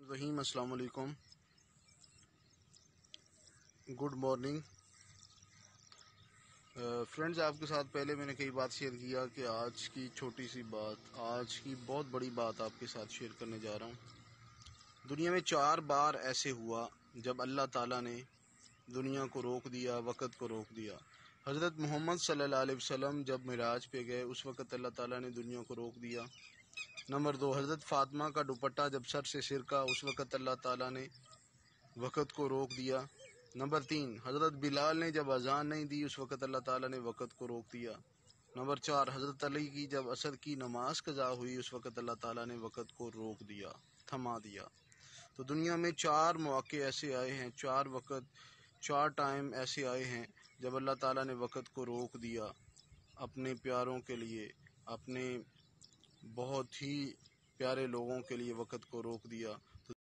الرحیم السلام علیکم، گڈ مارننگ فرینڈز۔ آپ کے ساتھ پہلے میں نے کئی بات شیئر کیا کہ آج کی چھوٹی سی بات، آج کی بہت بڑی بات آپ کے ساتھ شیئر کرنے جا رہا ہوں۔ دنیا میں 4 بار ایسے ہوا جب اللہ تعالیٰ نے دنیا کو روک دیا، وقت کو روک دیا۔ حضرت محمد صلی اللہ علیہ وسلم جب معراج پہ گئے اس وقت اللہ تعالیٰ نے دنیا کو روک دیا۔ نمبر 2، حضرت فاطمہ کا دوپٹہ جب سر سے سرکا اس وقت اللہ تعالیٰ نے وقت کو روک دیا۔ نمبر 3، حضرت بلال نے جب اذان نہیں دی اس وقت اللہ تعالیٰ نے وقت کو روک دیا۔ نمبر 4، حضرت علی کی جب عصر کی نماز قضا ہوئی اس وقت اللہ تعالیٰ نے وقت کو روک دیا، تھما دیا۔ تو دنیا میں 4 مواقع ایسے آئے ہیں، 4 وقت، 4 ٹائم ایسے آئے ہیں جب اللہ تعالیٰ نے وقت کو روک دیا، اپنے پیاروں کے لیے، اپنے بہت ہی پیارے لوگوں کے لیے وقت کو روک دیا۔